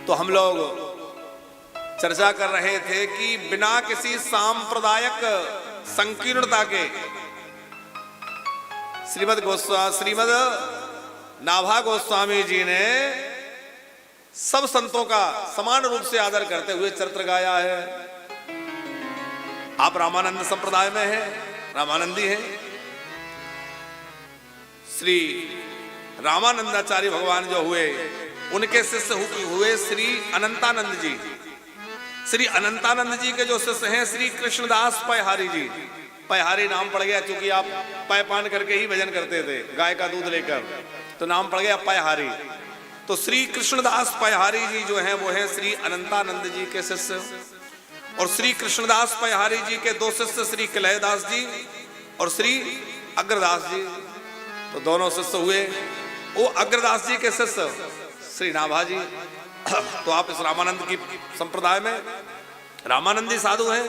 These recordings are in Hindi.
तो हम लोग चर्चा कर रहे थे कि बिना किसी सांप्रदायिक संकीर्णता के श्रीमद नाभा गोस्वामी जी ने सब संतों का समान रूप से आदर करते हुए चरित्र गाया है। आप रामानंद संप्रदाय में हैं, रामानंदी हैं। श्री रामानंदाचार्य भगवान जो हुए, उनके शिष्य हुए श्री अनंतानंद जी। श्री अनंतानंद जी के जो शिष्य हैं श्री कृष्णदास पैहारी जी। पैहारी नाम पड़ गया क्योंकि आप पै पान करके ही भजन करते थे, गाय का दूध लेकर, तो नाम पड़ गया पैहारी। तो श्री कृष्णदास पैहारी जी जो हैं वो हैं श्री अनंतानंद जी के शिष्य। और श्री कृष्णदास पैहारी जी के दो शिष्य श्री किलयदास जी और श्री अग्रदास जी, तो दोनों शिष्य हुए। वो अग्रदास जी के शिष्य श्री नाभा जी। तो आप इस रामानंद की संप्रदाय में रामानंदी साधु हैं,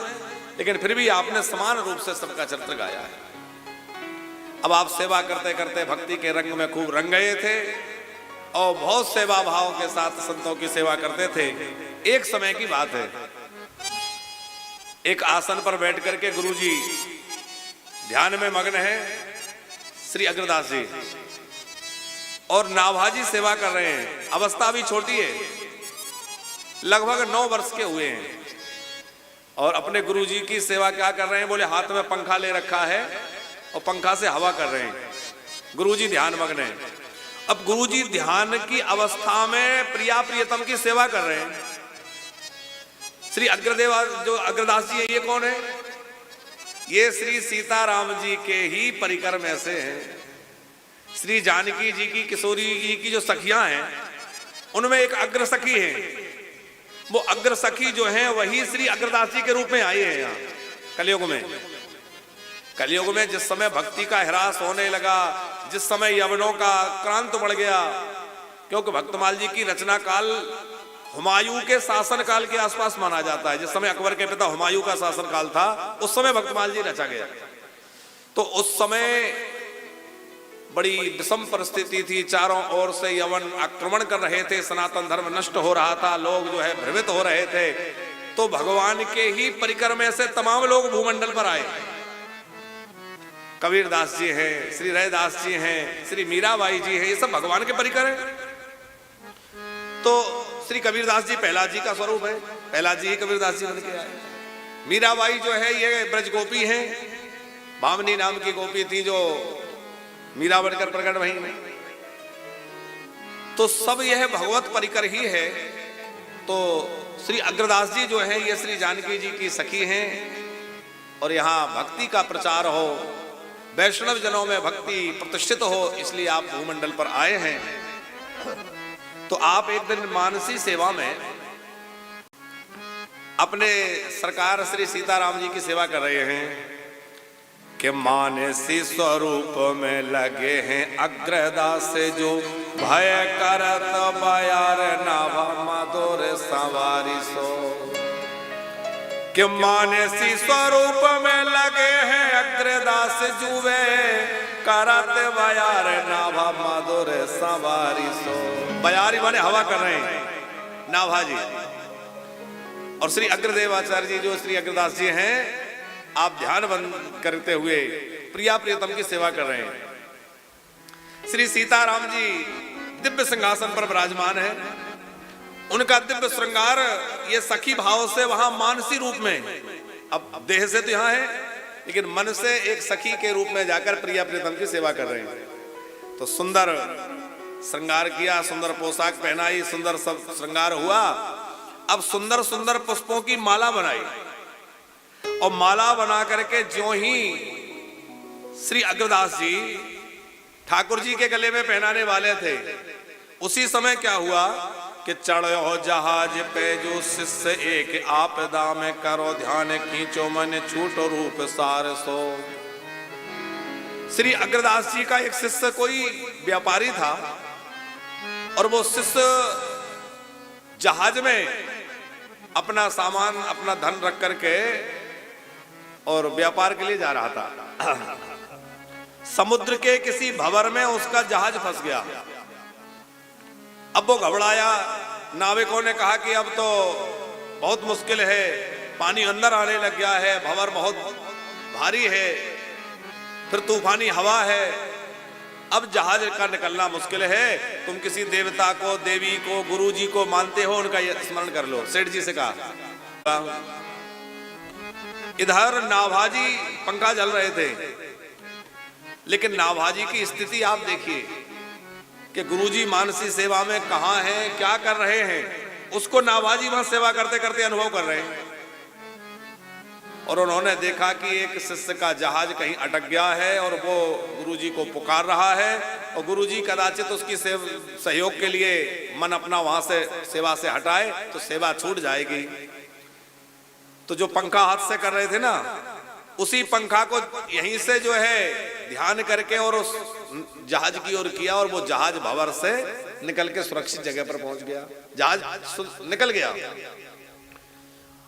लेकिन फिर भी आपने समान रूप से सबका चरित्र गाया है। अब आप सेवा करते करते भक्ति के रंग में खूब रंग गए थे और बहुत सेवा भाव के साथ संतों की सेवा करते थे। एक समय की बात है, एक आसन पर बैठ करके गुरुजी ध्यान में मग्न है, श्री अग्रदास जी, और नाभाजी सेवा कर रहे हैं। अवस्था भी छोटी है, लगभग 9 वर्ष के हुए हैं, और अपने गुरुजी की सेवा क्या कर रहे हैं, बोले हाथ में पंखा ले रखा है और पंखा से हवा कर रहे हैं। गुरुजी ध्यान मग्न हैं। अब गुरुजी ध्यान की अवस्था में प्रिया प्रियतम की सेवा कर रहे हैं। श्री अग्रदेव जो अग्रदास जी है, ये कौन है? ये श्री सीताराम जी के ही परिकर में से हैं। श्री जानकी जी की, किशोरी जी की जो सखियां हैं, उनमें एक अग्र सखी है। वो अग्र सखी जो है वही श्री अग्रदास जी के रूप में आई है यहाँ कलयुग में। कलयुग में जिस समय भक्ति का ह्रास होने लगा, जिस समय यवनों का क्रांत बढ़ गया, क्योंकि भक्तमाल जी की रचना काल हुमायूं के शासन काल के आसपास माना जाता है। जिस समय अकबर के पिता हुमायूं का शासन काल था, उस समय भक्तमाल जी रचा गया। तो उस समय बड़ी विषम परिस्थिति थी, चारों ओर से यवन आक्रमण कर रहे थे, सनातन धर्म नष्ट हो रहा था, लोग जो है भ्रमित हो रहे थे। तो भगवान के ही परिकर में से तमाम लोग भूमंडल पर आए। कबीरदास जी हैं, श्री रैदास जी हैं, श्री मीराबाई जी हैं, ये सब भगवान के परिकर हैं। तो श्री कबीरदास जी प्रहलाद जी का स्वरूप है, प्रहलाद जी ही कबीरदास जी बन के आए। मीराबाई जो है ये ब्रज गोपी हैं, भावनी नाम की गोपी थी जो मीरा बनकर प्रकट वहीं में। तो सब यह भगवत परिकर ही है। तो श्री अग्रदास जी जो है ये श्री जानकी जी की सखी हैं, और यहाँ भक्ति का प्रचार हो, वैष्णव जनों में भक्ति प्रतिष्ठित हो, इसलिए आप भूमंडल पर आए हैं। तो आप एक दिन मानसी सेवा में अपने सरकार श्री सीताराम जी की सेवा कर रहे हैं कि मानसी स्वरूप में लगे हैं अग्रदास जो भय करत बयार नाभा मधुर सवारी सो। कि मानसी स्वरूप में लगे हैं अग्रदास जुवे करत बयार नाभा मधुर सवारी सो। बयारी माने हवा कर रहे हैं नाभा जी, और श्री अग्रदेवाचार्य जी जो श्री अग्रदास जी हैं, आप ध्यान बंद करते हुए प्रिया प्रियतम की सेवा कर रहे हैं। श्री सीताराम जी दिव्य सिंहासन पर विराजमान है। उनका दिव्य श्रृंगार ये सखी भाव से वहां मानसी रूप में, अब देह से तो यहाँ है, लेकिन मन से एक सखी के रूप में जाकर प्रिया प्रियतम की सेवा कर रहे हैं। तो सुंदर श्रृंगार किया, सुंदर पोशाक पहनाई, सुंदर सब श्रृंगार हुआ। अब सुंदर सुंदर पुष्पों की माला बनाई, और माला बना करके ज्यों ही श्री अग्रदास जी ठाकुर जी के गले में पहनाने वाले थे, उसी समय क्या हुआ कि चढ़ो जहाज पे जो शिष्य एक आपदा में करो ध्यान खींचो मन छूटो रूप सार सो। श्री अग्रदास जी का एक शिष्य कोई व्यापारी था, और वो शिष्य जहाज में अपना सामान अपना धन रख करके और व्यापार के लिए जा रहा था। समुद्र के किसी भंवर में उसका जहाज फंस गया। अब वो घबराया नाविकों ने कहा कि अब तो बहुत मुश्किल है, पानी अंदर आने लग गया है, भंवर बहुत भारी है, फिर तूफानी हवा है, अब जहाज का निकलना मुश्किल है। तुम किसी देवता को, देवी को, गुरु जी को मानते हो, उनका स्मरण कर लो। सेठ जी से कहा। इधर नाभाजी पंखा जल रहे थे, लेकिन नाभाजी की स्थिति आप देखिए कि गुरुजी मानसी सेवा में कहां हैं, क्या कर रहे हैं, उसको नाभाजी वहां सेवा करते करते अनुभव कर रहे हैं। और उन्होंने देखा कि एक शिष्य का जहाज कहीं अटक गया है और वो गुरुजी को पुकार रहा है, और गुरुजी कदाचित उसकी सहयोग के लिए मन अपना वहां से सेवा से हटाए तो सेवा छूट जाएगी। तो जो पंखा हाथ से कर रहे थे ना, उसी पंखा को यहीं से जो है ध्यान करके और उस जहाज की ओर किया, और वो जहाज भंवर से निकल के सुरक्षित जगह पर पहुंच गया। जहाज निकल गया।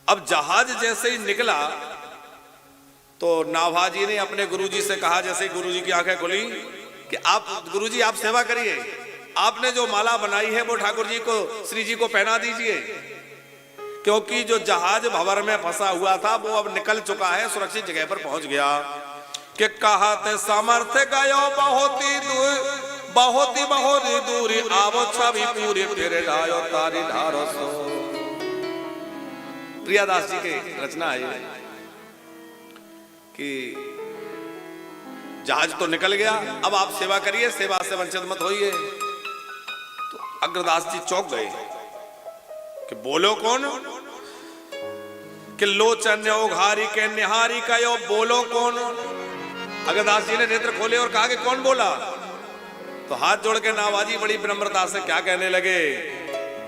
अब जहाज जैसे ही निकला तो नाभाजी ने अपने गुरुजी से कहा, जैसे गुरुजी की आंखें खुली, कि आप गुरुजी आप सेवा करिए, आपने जो माला बनाई है वो ठाकुर जी को, श्री जी को पहना दीजिए, क्योंकि जो जहाज भंवर में फंसा हुआ था वो अब निकल चुका है, सुरक्षित जगह पर पहुंच गया। कि कहते सामर्थ्य गयो बहुत ही दूरी, आवो छवि पूरी फिर ढायो तारी ढारो सो। प्रियादास जी की रचना है कि जहाज तो निकल गया, अब आप सेवा करिए, सेवा से वंचित मत होइए। तो अग्रदास जी चौंक गए कि बोलो कौन? कि लोचन उघारी के निहारी का यो बोलो कौन? अग्रदास जी ने नेत्र खोले और कहा कि कौन बोला? तो हाथ जोड़ के नाभाजी बड़ी विनम्रता से क्या कहने लगे,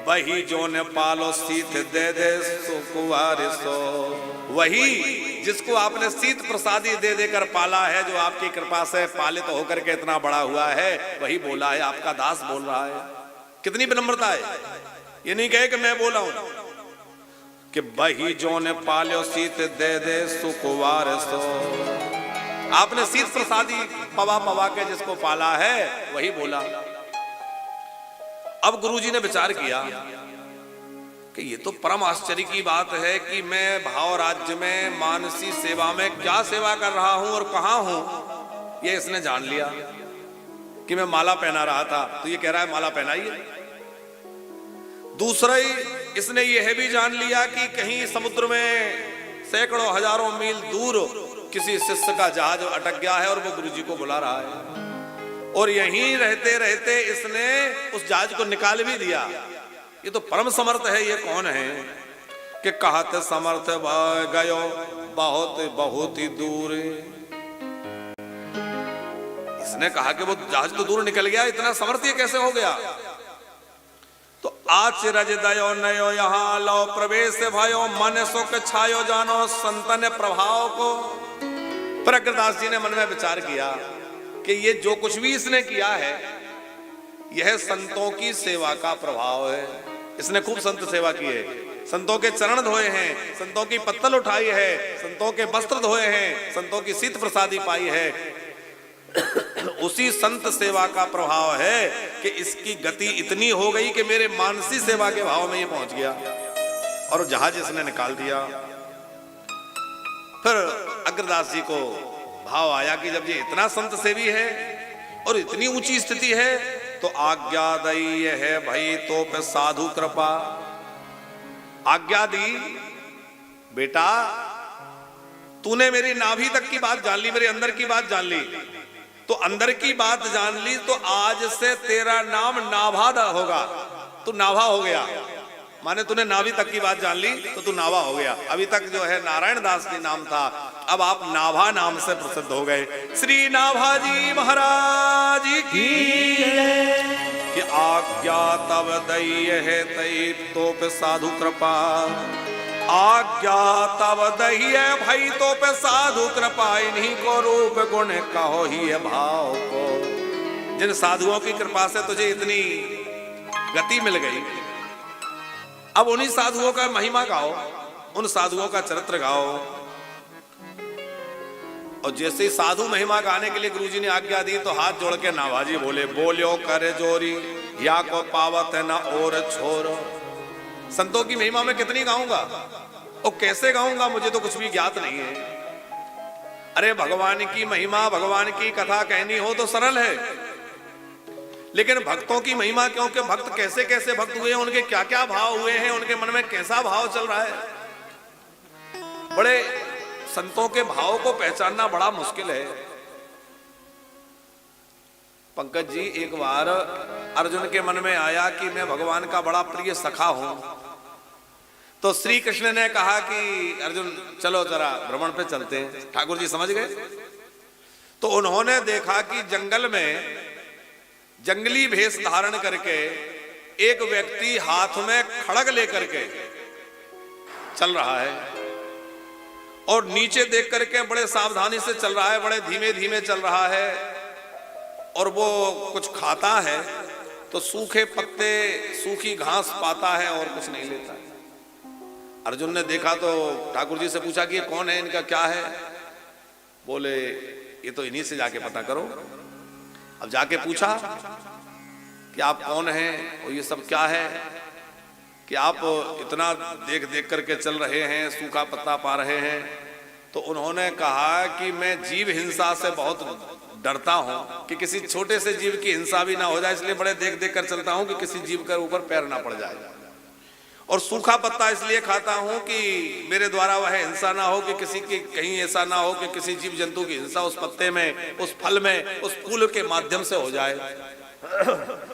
वही जो ने पालो सीत दे दे सो कुंवारे सो। वही जिसको आपने सीत प्रसादी दे देकर पाला है, जो आपकी कृपा से पालित होकर के इतना बड़ा हुआ है, वही बोला है, आपका दास बोल रहा है। कितनी विनम्रता है। ये नहीं कहे कि मैं बोला हूं, कि वही जो ने पालो सीत दे दे सो कुंवारे सो। आपने सीत प्रसादी पवा पवा के जिसको पाला है वही बोला। अब गुरुजी ने विचार किया कि ये तो परम आश्चर्य की बात है कि मैं भाव राज्य में मानसी सेवा में क्या सेवा कर रहा हूं और कहां हूं। ये इसने जान लिया कि मैं माला पहना रहा था, तो ये कह रहा है माला पहनाइए। दूसरा ही इसने यह भी जान लिया कि कहीं समुद्र में सैकड़ों हजारों मील दूर किसी शिष्य का जहाज अटक गया है और वो गुरुजी को बुला रहा है, और यहीं रहते रहते इसने उस जहाज को निकाल भी दिया। ये तो परम समर्थ है। ये कौन है? कि कहते समर्थ गयो बहुत ही दूर। इसने कहा कि वो जहाज तो दूर निकल गया, इतना समर्थ ये कैसे हो गया? तो आचरज दयो नयो यहाँ लो प्रवेश भयो, मन सुख छायो जानो संतन प्रभाव को। पर अग्रदास जी ने मन में विचार किया कि ये जो कुछ भी इसने किया है यह संतों की सेवा का प्रभाव है। इसने खूब संत सेवा की है, संतों के चरण धोए हैं, संतों की पत्तल उठाई है, संतों के वस्त्र धोए हैं, संतों की शीत प्रसादी पाई है। उसी संत सेवा का प्रभाव है कि इसकी गति इतनी हो गई कि मेरे मानसी सेवा के भाव में ये पहुंच गया और जहाज इसने निकाल दिया। फिर अग्रदास जी को भाव आया कि जब ये इतना संत सेवी है और इतनी ऊंची स्थिति है, तो आज्ञा दई है भाई तो पे साधु कृपा। आज्ञा दी, बेटा तूने मेरी नाभि तक की बात जान ली, मेरे अंदर की बात जान ली, तो अंदर की बात जान ली तो आज से तेरा नाम नाभा होगा। तू नाभा हो गया, माने तूने नाभि तक की बात जान ली तो तू नाभा हो गया। अभी तक जो है नारायण दास जी नाम था, अब आप नाभा नाम से प्रसिद्ध हो गए। श्री नाभाजी महाराज की कि आज्ञा तब दई है तई तो पे साधु कृपा। आज्ञा तब दई है भाई तो पे साधु कृपा, इन्हीं को रूप गुण कहो ही है भाव को। जिन साधुओं की कृपा से तुझे इतनी गति मिल गई, अब उन्हीं साधुओं का महिमा गाओ, उन साधुओं का चरित्र गाओ। और जैसे ही साधु महिमा गाने के लिए गुरुजी ने आज्ञा दी तो हाथ जोड़ के नाभाजी बोले, बोलियो करे जोरी या को पावत न और छोरो। संतों की महिमा मैं कितनी गाऊंगा और कैसे गाऊंगा, मुझे तो कुछ भी ज्ञात नहीं है। अरे भगवान की महिमा, भगवान की कथा कहनी हो तो सरल है, लेकिन भक्तों की महिमा, क्योंकि भक्त कैसे कैसे भक्त हुए हैं, उनके क्या क्या भाव हुए हैं, उनके मन में कैसा भाव चल रहा है, बड़े संतों के भाव को पहचानना बड़ा मुश्किल है। पंकज जी, एक बार अर्जुन के मन में आया कि मैं भगवान का बड़ा प्रिय सखा हूं, तो श्री कृष्ण ने कहा कि अर्जुन चलो जरा भ्रमण पे चलते हैं। ठाकुर जी समझ गए। तो उन्होंने देखा कि जंगल में जंगली भेष धारण करके एक व्यक्ति हाथ में खड़ग लेकर के चल रहा है और नीचे देख करके बड़े सावधानी से चल रहा है, बड़े धीमे धीमे चल रहा है, और वो कुछ खाता है तो सूखे पत्ते, सूखी घास पाता है और कुछ नहीं लेता। अर्जुन ने देखा तो ठाकुर जी से पूछा कि ये कौन है, इनका क्या है। बोले ये तो इन्हीं से जाके पता करो। अब जाके पूछा कि आप कौन हैं और ये सब क्या है कि आप इतना देख देख करके चल रहे हैं, सूखा पत्ता पा रहे हैं। तो उन्होंने कहा कि मैं जीव हिंसा से बहुत डरता हूं कि किसी छोटे से जीव की हिंसा भी ना हो जाए, इसलिए बड़े देख देख कर चलता हूं कि किसी जीव के ऊपर पैर ना पड़ जाए। और सूखा पत्ता इसलिए खाता हूं कि मेरे द्वारा वह हिंसा ना हो, कि किसी की कहीं ऐसा ना हो कि किसी जीव जंतु की हिंसा उस पत्ते में, उस फल में, उस फूल के माध्यम से हो जाए।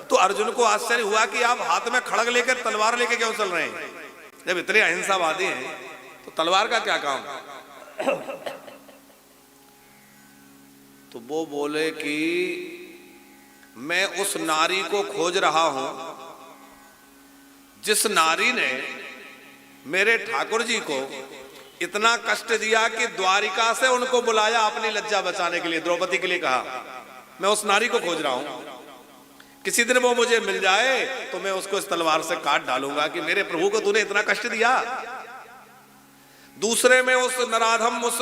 तो अर्जुन को आश्चर्य हुआ कि आप हाथ में खड़ग लेकर, तलवार लेकर क्यों चल रहे हैं? जब इतने अहिंसावादी हैं तो तलवार का क्या काम? तो वो बोले कि मैं उस नारी को खोज रहा हूं जिस नारी ने मेरे ठाकुर जी को इतना कष्ट दिया कि द्वारिका से उनको बुलाया अपनी लज्जा बचाने के लिए, द्रौपदी के लिए कहा मैं उस नारी को खोज रहा हूं, किसी दिन वो मुझे मिल जाए तो मैं उसको इस तलवार से काट डालूंगा कि मेरे प्रभु को तूने इतना कष्ट दिया। दूसरे में उस नराधम, उस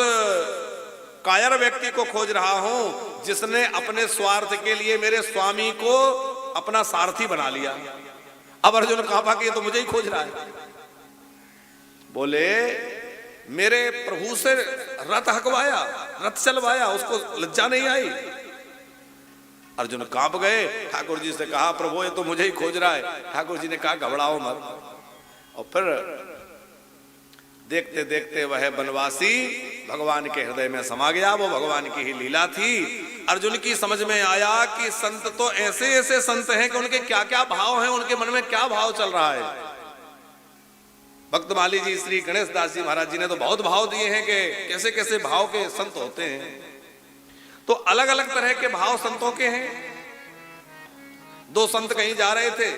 कायर व्यक्ति को खोज रहा हूं जिसने अपने स्वार्थ के लिए मेरे स्वामी को अपना सारथी बना लिया। अब अर्जुन कहा कि ये तो मुझे ही खोज रहा है। बोले मेरे प्रभु से रथ हकवाया, रथ चलवाया, उसको लज्जा नहीं आई। अर्जुन कांप गए, ठाकुर जी से कहा प्रभु ये तो मुझे ही खोज रहा है। ठाकुर जी ने कहा घबराओ मत। और फिर देखते देखते वह बनवासी भगवान के हृदय में समा गया। वो भगवान की ही लीला थी। अर्जुन की समझ में आया कि संत तो ऐसे ऐसे संत हैं कि उनके क्या क्या भाव हैं, उनके मन में क्या भाव चल रहा है। भक्तमाली जी, श्री गणेश दास जी महाराज जी ने तो बहुत भाव दिए हैं कि कैसे कैसे भाव के संत होते हैं। तो अलग अलग तरह के भाव संतों के हैं। दो संत कहीं जा रहे थे,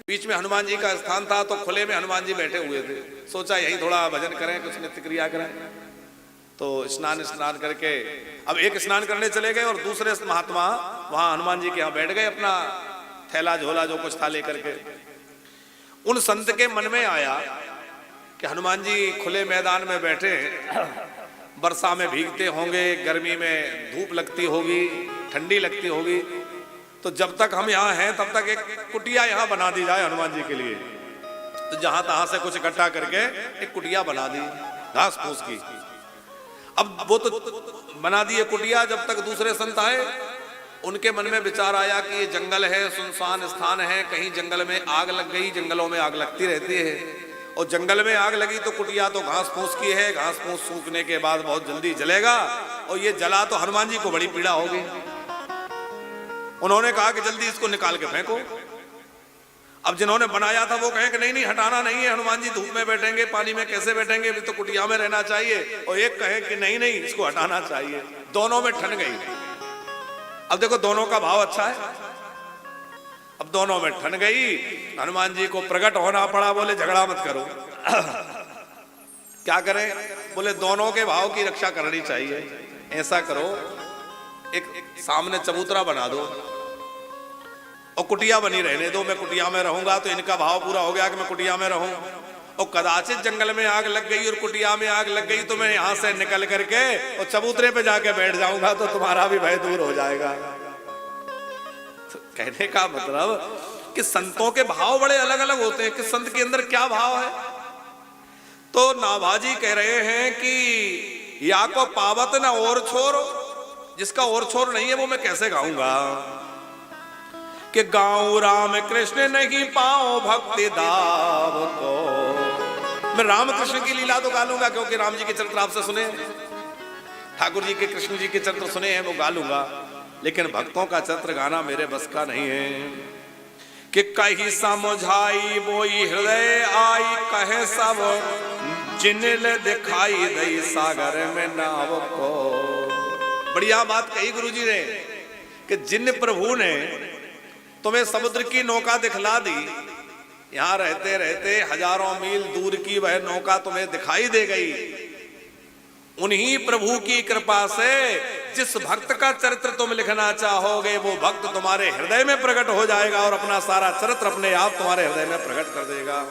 बीच में हनुमान जी का स्थान था, तो खुले में हनुमान जी बैठे हुए थे। सोचा यहीं थोड़ा भजन करें, कुछ नित्य क्रिया करें। तो स्नान करके अब एक स्नान करने चले गए और दूसरे महात्मा वहां हनुमान जी के यहाँ बैठ गए, अपना थैला झोला जो कुछ था लेकर के। उन संत के मन में आया कि हनुमान जी खुले मैदान में बैठे, वर्षा में भीगते होंगे, गर्मी में धूप लगती होगी, ठंडी लगती होगी, तो जब तक हम यहाँ हैं तब तक एक कुटिया यहाँ बना दी जाए हनुमान जी के लिए। तो जहां तहां से कुछ इकट्ठा करके एक कुटिया बना दी, घास फूस की। अब वो तो बना दी कुटिया, जब तक दूसरे संत आए उनके मन में विचार आया कि ये जंगल है, सुनसान स्थान है, कहीं जंगल में आग लग गई। जंगलों में आग लगती रहती है, और जंगल में आग लगी तो कुटिया तो घास फूस की है, घास फूस सूखने के बाद बहुत जल्दी जलेगा, और ये जला तो हनुमान जी को बड़ी पीड़ा होगी। उन्होंने कहा कि जल्दी इसको निकाल के फेंको। अब जिन्होंने बनाया था वो कहें कि नहीं नहीं हटाना नहीं है, हनुमान जी धूप में बैठेंगे, पानी में कैसे बैठेंगे, अभी तो कुटिया में रहना चाहिए। और एक कहे कि नहीं नहीं इसको हटाना चाहिए। दोनों में ठन गई। अब देखो दोनों का भाव अच्छा है। अब दोनों में ठन गई, हनुमान जी को प्रकट होना पड़ा। बोले झगड़ा मत करो। क्या करें? बोले दोनों के भाव की रक्षा करनी चाहिए। ऐसा करो, एक सामने चबूतरा बना दो और कुटिया बनी रहने दो। मैं कुटिया में रहूंगा तो इनका भाव पूरा हो गया कि मैं कुटिया में रहूं। और कदाचित जंगल में आग लग गई और कुटिया में आग लग गई तो मैं यहां से निकल करके और चबूतरे पे जाके बैठ जाऊंगा, तो तुम्हारा भी भय दूर हो जाएगा। तो कहने का मतलब कि संतों के भाव बड़े अलग अलग होते हैं कि संत के अंदर क्या भाव है। तो नाभाजी कह रहे हैं कि या को पावत न और छोर, जिसका और छोर नहीं है वो मैं कैसे गाऊंगा। कि गाऊं राम कृष्ण नहीं पाओ भक्ति दाव को, मैं राम कृष्ण की लीला तो गा लूंगा क्योंकि राम जी के चरित्र आपसे सुने, ठाकुर जी के कृष्ण जी के चरित्र सुने हैं, वो गा लूंगा, लेकिन भक्तों का चरित्र गाना मेरे बस का नहीं है। कि कहीं समझाई बोई हृदय आई, कहे सब जिनले दिखाई दई सागर में नाव को। बढ़िया बात कही गुरुजी ने कि जिन प्रभु ने तुम्हें समुद्र की नौका दिखला दी, यहां रहते रहते हजारों मील दूर की वह नौका तुम्हें दिखाई दे गई, उन्हीं प्रभु की कृपा से जिस भक्त का चरित्र तुम लिखना चाहोगे वो भक्त तुम्हारे हृदय में प्रकट हो जाएगा और अपना सारा चरित्र अपने आप तुम्हारे हृदय में प्रकट कर देगा।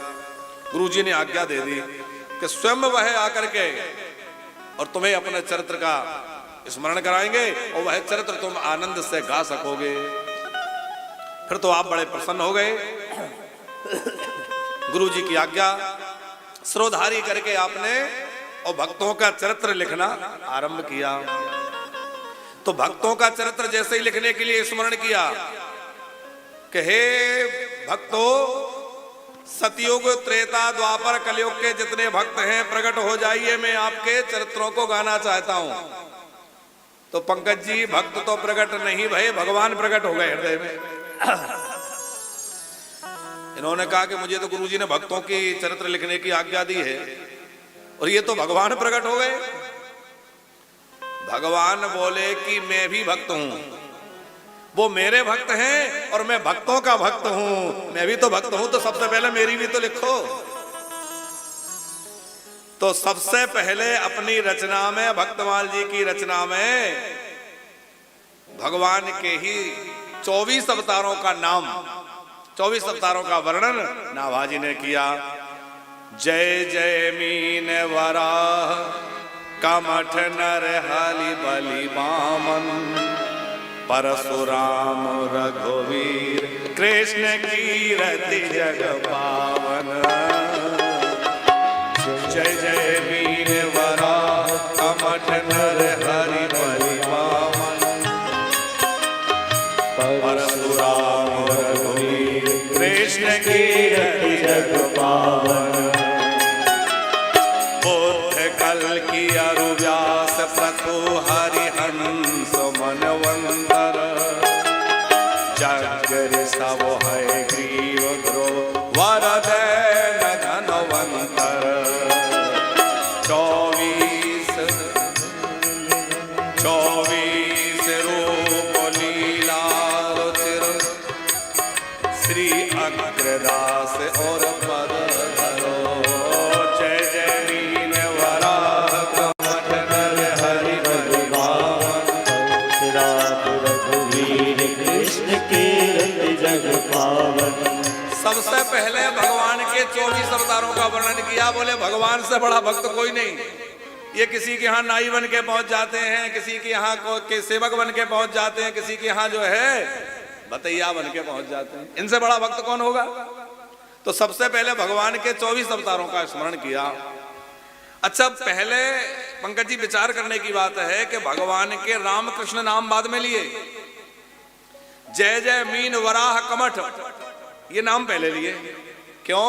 गुरुजी ने आज्ञा दे दी कि स्वयं वह आकर के और तुम्हें अपने चरित्र का स्मरण कराएंगे और वह चरित्र तुम आनंद से गा सकोगे। फिर तो आप बड़े प्रसन्न हो गए। गुरुजी की आज्ञा श्रोधारी करके आपने और भक्तों का चरित्र लिखना आरंभ किया। तो भक्तों का चरित्र जैसे ही लिखने के लिए स्मरण किया कि हे भक्तों, सतयुग त्रेता द्वापर कलयुग के जितने भक्त हैं प्रकट हो जाइए, मैं आपके चरित्रों को गाना चाहता हूं। तो पंकज जी भक्त तो प्रकट नहीं भये, भगवान प्रकट हो गए हृदय में। इन्होंने कहा कि मुझे तो गुरुजी ने भक्तों की चरित्र लिखने की आज्ञा दी है और ये तो भगवान प्रकट हो गए। भगवान बोले कि मैं भी भक्त हूं, वो मेरे भक्त हैं और मैं भक्तों का भक्त हूं, मैं भी तो भक्त हूं, तो सबसे पहले मेरी भी तो लिखो। तो सबसे पहले अपनी रचना में, भक्तमाल जी की रचना में, भगवान के ही 24 अवतारों का नाम, 24 अवतारों का वर्णन नाभाजी ने किया। जय जय मीन वराह कमठ नर हलि बलि वामन, परशुराम रघुवीर कृष्ण कीरति जग पावन। जय जय मीन वराह कमठ नर हलि बलि वामन, परशुराम रघुवीर कृष्ण कीरति जग पावन। की अरु व्यास प्रतु हरिहंस मनवंतर, जगर सब है ग्रीव ग्रो वरदैन धनवंतर। 24 रूप लीला रुचिर, श्री अग्रदास और पद धरो। जय जय मीन वराह कमठ नर हरि बलि वामन, रघुवीर कृष्ण कीरति जग पावन। सबसे पहले भगवान के 24 अवतारों का वर्णन किया। बोले भगवान से बड़ा भक्त कोई नहीं। ये किसी के यहाँ नाई बन के पहुंच जाते हैं, किसी के यहाँ के सेवक बन के पहुंच जाते हैं, किसी के यहाँ जो है बतैया बन के पहुंच जाते हैं। इनसे बड़ा भक्त कौन होगा? तो सबसे पहले भगवान के 24 अवतारों का स्मरण किया। अच्छा, पहले पंकज जी विचार करने की बात है कि भगवान के राम कृष्ण नाम बाद में लिए। जय जय मीन वराह कमठ ये नाम पहले लिए। क्यों?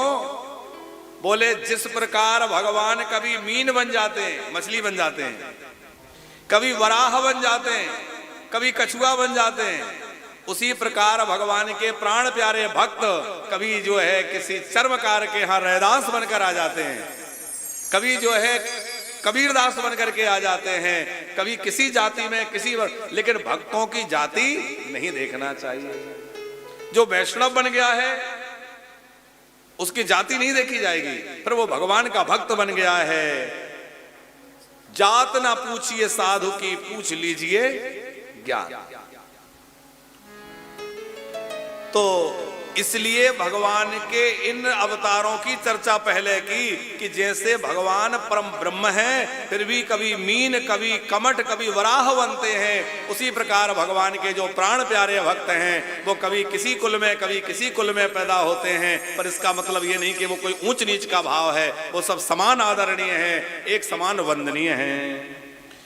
बोले जिस प्रकार भगवान कभी मीन बन जाते हैं, मछली बन जाते हैं, कभी वराह बन जाते हैं, कभी कछुआ बन जाते हैं, उसी प्रकार भगवान के प्राण प्यारे भक्त कभी जो है किसी चर्मकार के यहाँ रैदास बनकर आ जाते हैं, कभी जो है कबीरदास बनकर के आ जाते हैं, कभी किसी जाति में किसी, लेकिन भक्तों की जाति नहीं देखना चाहिए। जो वैष्णव बन गया है उसकी जाति नहीं देखी जाएगी, पर वो भगवान का भक्त बन गया है। जात ना पूछिए साधु की, पूछ लीजिए ज्ञान। तो इसलिए भगवान के इन अवतारों की चर्चा पहले की कि जैसे भगवान परम ब्रह्म हैं, फिर भी कभी मीन, कभी कमठ, कभी वराह बनते हैं, उसी प्रकार भगवान के जो प्राण प्यारे भक्त हैं वो कभी किसी कुल में, कभी किसी कुल में पैदा होते हैं। पर इसका मतलब ये नहीं कि वो कोई ऊंच नीच का भाव है, वो सब समान आदरणीय हैं, एक समान वंदनीय हैं।